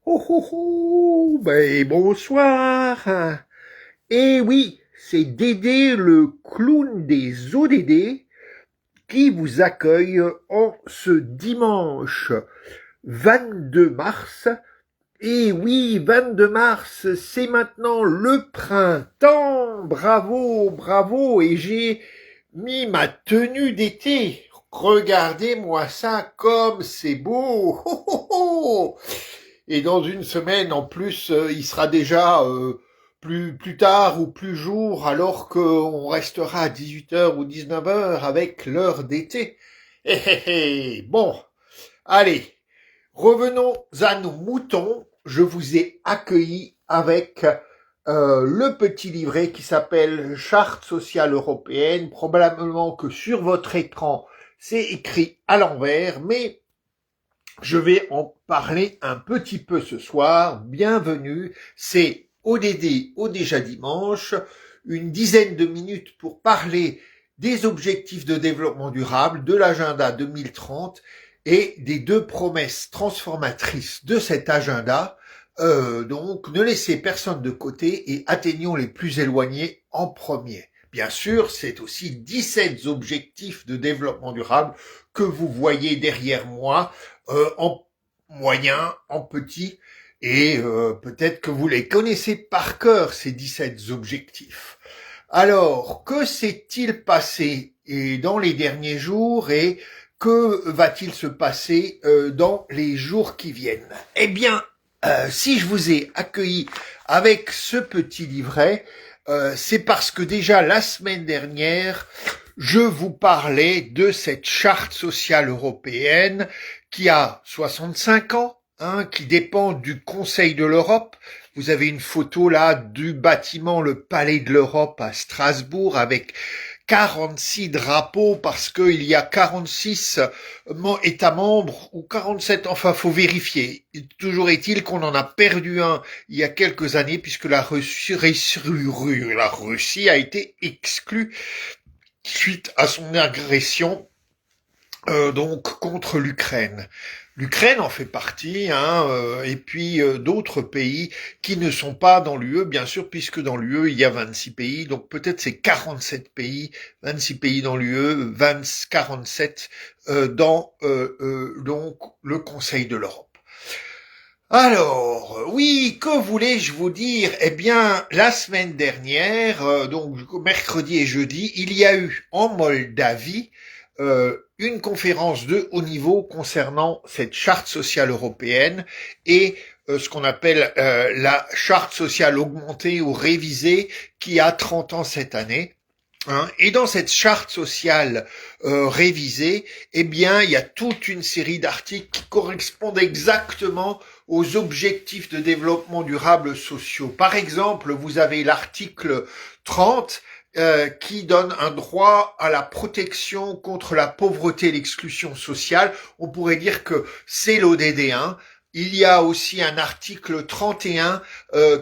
Oh oh oh, ben bonsoir. Eh oui, c'est Dédé le clown des ODD qui vous accueille en ce dimanche 22 mars. Et oui, 22 mars, c'est maintenant le printemps. Bravo, bravo. Et j'ai mis ma tenue d'été. Regardez-moi ça comme c'est beau. Oh, oh, oh. Et dans une semaine, en plus, il sera déjà plus tard ou plus jour, alors qu'on restera à 18 h ou 19 h avec l'heure d'été. Hé hé hé. Bon, allez, revenons à nos moutons. Je vous ai accueilli avec le petit livret qui s'appelle Charte sociale européenne. Probablement que sur votre écran, c'est écrit à l'envers, mais je vais en parler un petit peu ce soir. Bienvenue, c'est ODD au déjà dimanche, une dizaine de minutes pour parler des objectifs de développement durable, de l'agenda 2030 et des deux promesses transformatrices de cet agenda. Donc, ne laissez personne de côté et atteignons les plus éloignés en premier. Bien sûr, c'est aussi 17 objectifs de développement durable que vous voyez derrière moi, en moyen, en petit, et peut-être que vous les connaissez par cœur, ces 17 objectifs. Alors, que s'est-il passé dans les derniers jours et que va-t-il se passer dans les jours qui viennent? Eh bien, si je vous ai accueilli avec ce petit livret, c'est parce que déjà la semaine dernière, je vous parlais de cette charte sociale européenne qui a 65 ans, qui dépend du Conseil de l'Europe. Vous avez une photo là du bâtiment, le Palais de l'Europe à Strasbourg avec 46 drapeaux parce qu'il y a 46 États membres ou 47, enfin faut vérifier. Toujours est-il qu'on en a perdu un il y a quelques années puisque la Russie a été exclue suite à son agression donc contre l'Ukraine. L'Ukraine en fait partie, et puis d'autres pays qui ne sont pas dans l'UE, bien sûr, puisque dans l'UE il y a 26 pays, donc peut-être c'est 47 pays, 26 pays dans l'UE, 47 dans donc le Conseil de l'Europe. Alors, oui, que voulais-je vous dire? Eh bien, la semaine dernière, donc mercredi et jeudi, il y a eu en Moldavie une conférence de haut niveau concernant cette charte sociale européenne et ce qu'on appelle la charte sociale augmentée ou révisée qui a 30 ans cette année. Et dans cette charte sociale révisée, eh bien, il y a toute une série d'articles qui correspondent exactement aux objectifs de développement durable sociaux. Par exemple, vous avez l'article 30 qui donne un droit à la protection contre la pauvreté et l'exclusion sociale. On pourrait dire que c'est l'ODD1. Il y a aussi un article 31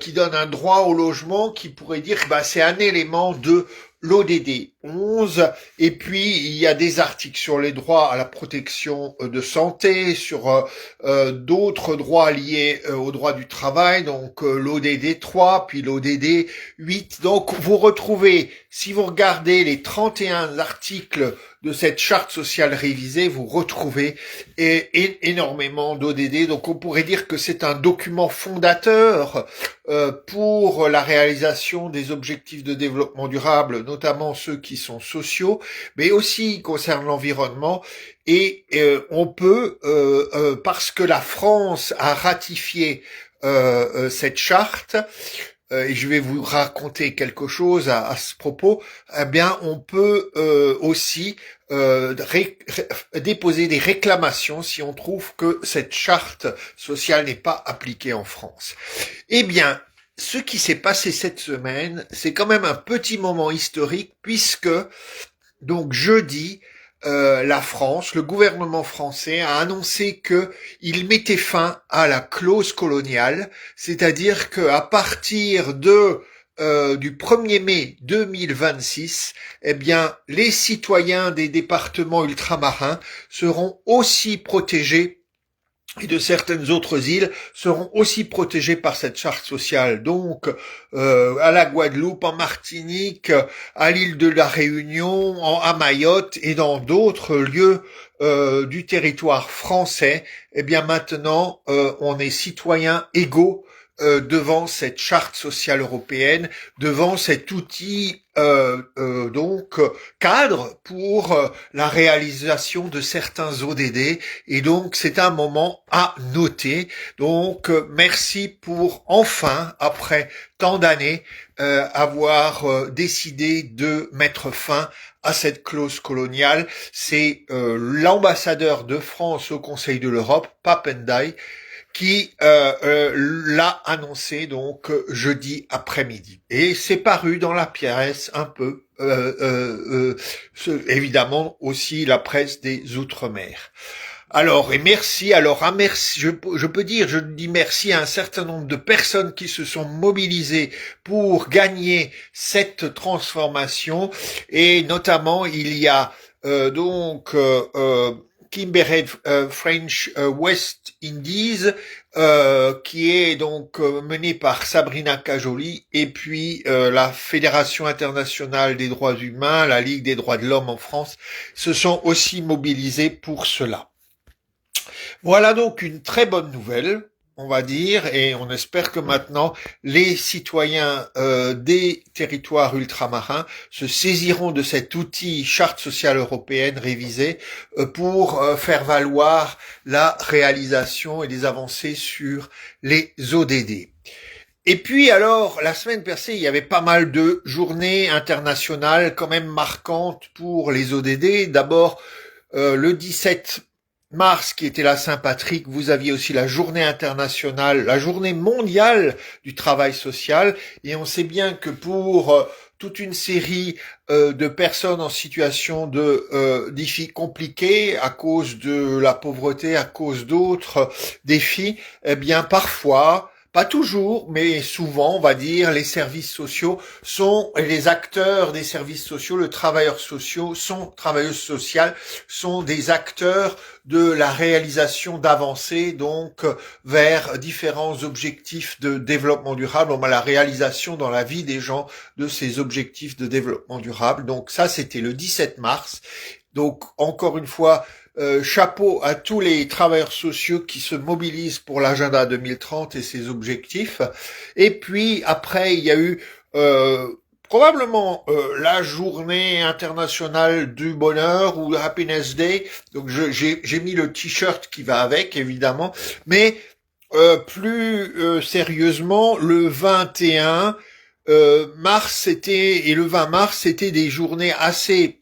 qui donne un droit au logement qui pourrait dire que c'est un élément de l'ODD 11, et puis il y a des articles sur les droits à la protection de santé, sur d'autres droits liés au droit du travail, donc l'ODD 3, puis l'ODD 8. Donc vous retrouvez, si vous regardez les 31 articles de cette charte sociale révisée, vous retrouvez énormément d'ODD. Donc on pourrait dire que c'est un document fondateur pour la réalisation des objectifs de développement durable, notamment ceux qui sont sociaux, mais aussi concernant l'environnement. Et on peut, parce que la France a ratifié cette charte, et je vais vous raconter quelque chose à ce propos, eh bien, on peut aussi déposer des réclamations si on trouve que cette charte sociale n'est pas appliquée en France. Eh bien, ce qui s'est passé cette semaine, c'est quand même un petit moment historique puisque, donc jeudi, la France, le gouvernement français a annoncé qu'il mettait fin à la clause coloniale, c'est-à-dire qu'à partir du 1er mai 2026, eh bien, les citoyens des départements ultramarins seront aussi protégés et de certaines autres îles seront aussi protégées par cette charte sociale. Donc, à la Guadeloupe, en Martinique, à l'île de la Réunion, à Mayotte et dans d'autres lieux du territoire français, eh bien maintenant, on est citoyens égaux devant cette charte sociale européenne, devant cet outil donc cadre pour la réalisation de certains ODD, et donc c'est un moment à noter. Donc merci pour enfin, après tant d'années, avoir décidé de mettre fin à cette clause coloniale. C'est l'ambassadeur de France au Conseil de l'Europe, Papendai, qui l'a annoncé donc jeudi après-midi. Et c'est paru dans la presse un peu, évidemment aussi la presse des Outre-mer. Alors, et merci, merci, je peux dire, je dis merci à un certain nombre de personnes qui se sont mobilisées pour gagner cette transformation, et notamment il y a Kimberhead French West Indies, qui est donc menée par Sabrina Cajoli, et puis la Fédération internationale des droits humains, la Ligue des droits de l'homme en France, se sont aussi mobilisés pour cela. Voilà donc une très bonne nouvelle, on va dire, et on espère que maintenant les citoyens des territoires ultramarins se saisiront de cet outil charte sociale européenne révisée pour faire valoir la réalisation et les avancées sur les ODD. Et puis alors, la semaine passée, il y avait pas mal de journées internationales quand même marquantes pour les ODD. D'abord, le 17 mars, qui était la Saint-Patrick, vous aviez aussi la journée internationale, la journée mondiale du travail social, et on sait bien que pour toute une série de personnes en situation de défis compliqués à cause de la pauvreté, à cause d'autres défis, eh bien parfois, pas toujours, mais souvent, on va dire, les services sociaux sont les acteurs des services sociaux, le travailleur social travailleuse sociale sont des acteurs de la réalisation d'avancées, donc vers différents objectifs de développement durable, la réalisation dans la vie des gens de ces objectifs de développement durable. Donc ça, c'était le 17 mars. Donc encore une fois, chapeau à tous les travailleurs sociaux qui se mobilisent pour l'agenda 2030 et ses objectifs. Et puis après, il y a eu probablement la journée internationale du bonheur ou Happiness Day. Donc j'ai mis le t-shirt qui va avec, évidemment. Mais plus sérieusement, le 21 mars, et le 20 mars, c'était des journées assez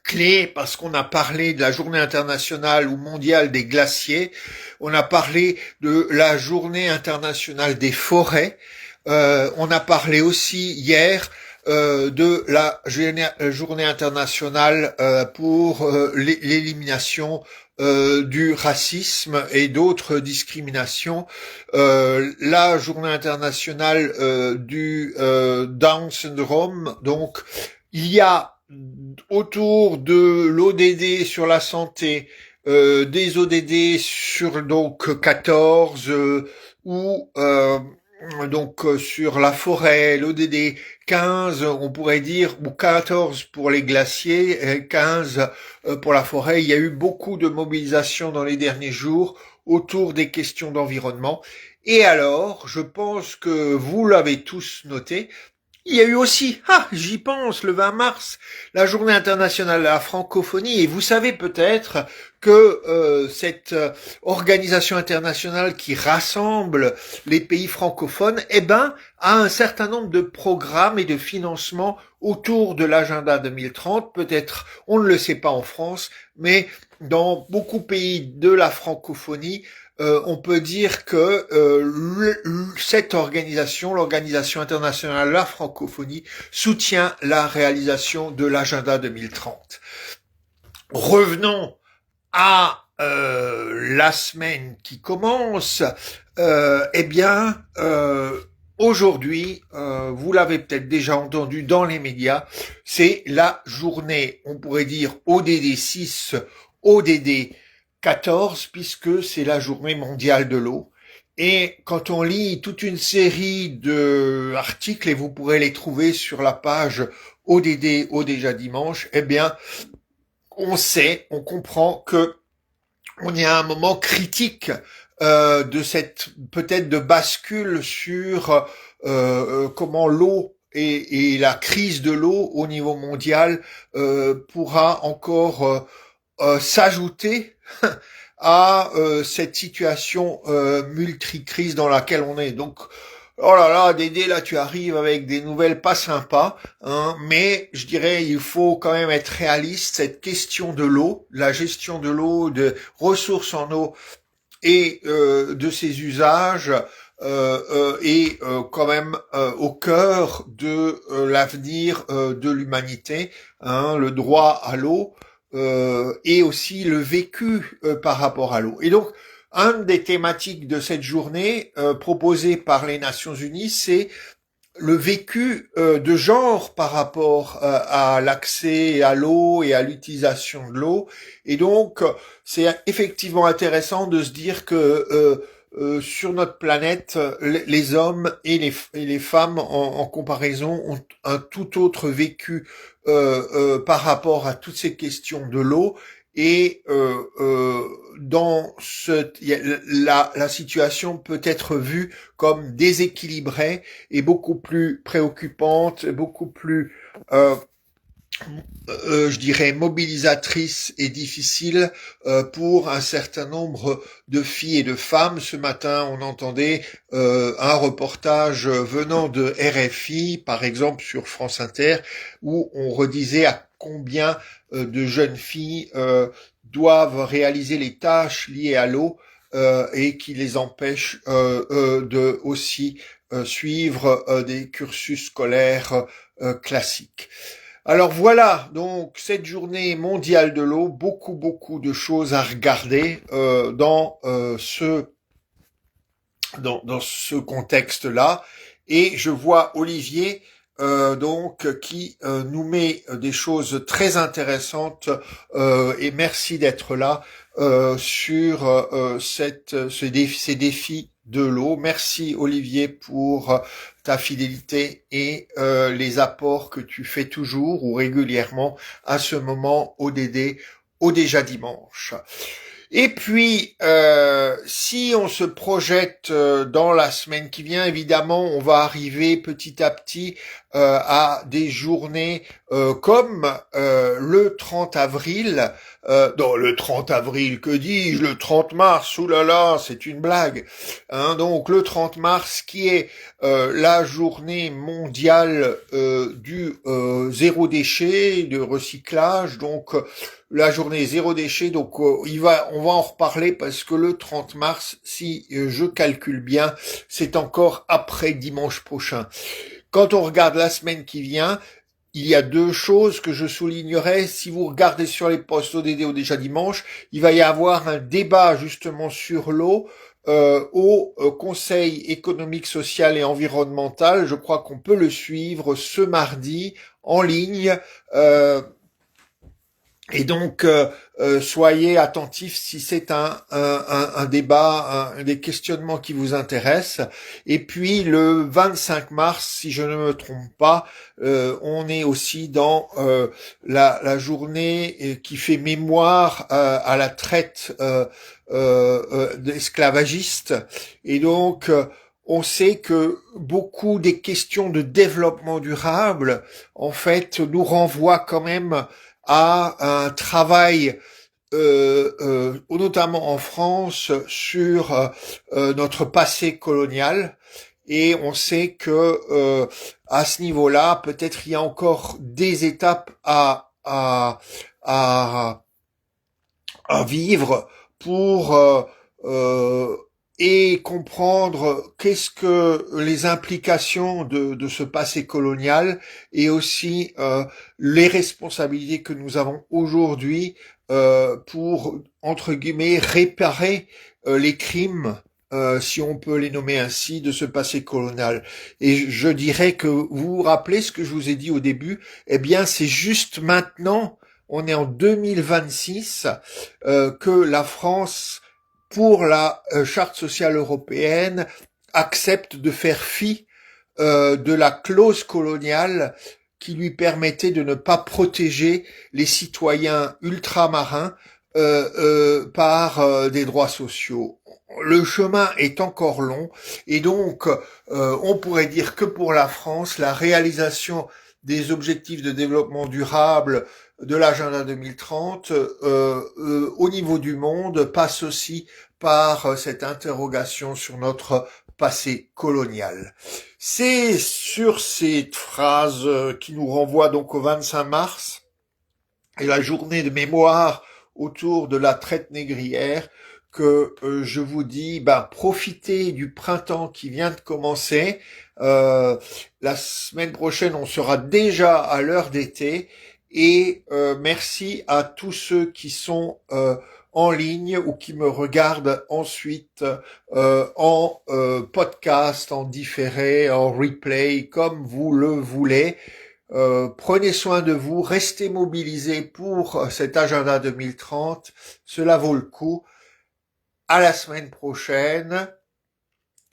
clé parce qu'on a parlé de la journée internationale ou mondiale des glaciers, on a parlé de la journée internationale des forêts, on a parlé aussi hier de la journée internationale pour l'élimination du racisme et d'autres discriminations, la journée internationale du Down syndrome. Donc il y a autour de l'ODD sur la santé, des ODD sur donc 14 ou donc sur la forêt, l'ODD 15, on pourrait dire, ou 14 pour les glaciers, 15 pour la forêt. Il y a eu beaucoup de mobilisation dans les derniers jours autour des questions d'environnement. Et alors, je pense que vous l'avez tous noté, il y a eu aussi, j'y pense, le 20 mars, la journée internationale de la francophonie, et vous savez peut-être que cette organisation internationale qui rassemble les pays francophones, a un certain nombre de programmes et de financements autour de l'agenda 2030. Peut-être, on ne le sait pas en France, mais dans beaucoup de pays de la francophonie, on peut dire que cette organisation, l'Organisation internationale de la francophonie, soutient la réalisation de l'agenda 2030. Revenons à la semaine qui commence. Aujourd'hui, vous l'avez peut-être déjà entendu dans les médias, c'est la journée, on pourrait dire ODD 6, ODD 14 puisque c'est la journée mondiale de l'eau. Et quand on lit toute une série de articles, et vous pourrez les trouver sur la page ODD, Au déjà dimanche, eh bien, on comprend que on est à un moment critique de cette peut-être de bascule sur comment l'eau et la crise de l'eau au niveau mondial pourra encore s'ajouter à cette situation multicrise dans laquelle on est. Donc, oh là là, Dédé, là tu arrives avec des nouvelles pas sympas, hein, mais je dirais il faut quand même être réaliste. Cette question de l'eau, la gestion de l'eau, de ressources en eau et de ses usages est quand même au cœur de l'avenir de l'humanité, hein, le droit à l'eau et aussi le vécu par rapport à l'eau. Et donc, une des thématiques de cette journée proposée par les Nations Unies, c'est le vécu de genre par rapport à l'accès à l'eau et à l'utilisation de l'eau. Et donc, c'est effectivement intéressant de se dire que sur notre planète, les hommes et les femmes, en comparaison, ont un tout autre vécu par rapport à toutes ces questions de l'eau. Et dans la situation peut être vue comme déséquilibrée et beaucoup plus préoccupante, beaucoup plus je dirais mobilisatrice et difficile pour un certain nombre de filles et de femmes. Ce matin, on entendait un reportage venant de RFI, par exemple sur France Inter, où on redisait à combien de jeunes filles doivent réaliser les tâches liées à l'eau et qui les empêchent de aussi suivre des cursus scolaires classiques. Alors voilà, donc cette journée mondiale de l'eau, beaucoup de choses à regarder dans ce contexte-là. Et je vois Olivier donc qui nous met des choses très intéressantes et merci d'être là sur ces défis de l'eau. Merci Olivier pour ta fidélité et les apports que tu fais toujours ou régulièrement à ce moment ODD, au déjà dimanche. Et puis, si on se projette dans la semaine qui vient, évidemment, on va arriver petit à petit à des journées comme le 30 avril. Non, le 30 avril, que dis-je, le 30 mars, oulala, c'est une blague. Hein, donc le 30 mars, qui est la journée mondiale du zéro déchet, de recyclage, donc la journée zéro déchet, donc on va en reparler parce que le 30 mars, si je calcule bien, c'est encore après dimanche prochain. Quand on regarde la semaine qui vient, il y a deux choses que je soulignerai. Si vous regardez sur les posts ODD au déjà dimanche, il va y avoir un débat justement sur l'eau au Conseil économique, social et environnemental. Je crois qu'on peut le suivre ce mardi en ligne. Et donc, soyez attentifs si c'est un débat, des questionnements qui vous intéressent. Et puis, le 25 mars, si je ne me trompe pas, on est aussi dans la journée qui fait mémoire à la traite d'esclavagistes. Et donc, on sait que beaucoup des questions de développement durable, en fait, nous renvoient quand même à un travail notamment en France sur notre passé colonial, et on sait que à ce niveau-là peut-être il y a encore des étapes à vivre pour et comprendre qu'est-ce que les implications de ce passé colonial et aussi les responsabilités que nous avons aujourd'hui pour, entre guillemets, réparer les crimes, si on peut les nommer ainsi, de ce passé colonial. Et je dirais que vous vous rappelez ce que je vous ai dit au début, eh bien c'est juste maintenant, on est en 2026, que la France, pour la Charte sociale européenne, accepte de faire fi de la clause coloniale qui lui permettait de ne pas protéger les citoyens ultramarins par des droits sociaux. Le chemin est encore long et donc on pourrait dire que pour la France, la réalisation des objectifs de développement durable de l'agenda 2030 au niveau du monde passe aussi par cette interrogation sur notre passé colonial. C'est sur cette phrase qui nous renvoie donc au 25 mars et la journée de mémoire autour de la traite négrière que je vous dis, profitez du printemps qui vient de commencer. La semaine prochaine, on sera déjà à l'heure d'été et merci à tous ceux qui sont en ligne ou qui me regardent ensuite en podcast, en différé, en replay, comme vous le voulez. Prenez soin de vous, restez mobilisés pour cet agenda 2030, cela vaut le coup. À la semaine prochaine.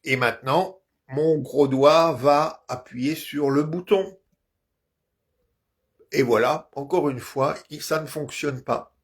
Et maintenant, mon gros doigt va appuyer sur le bouton. Et voilà, encore une fois, ça ne fonctionne pas.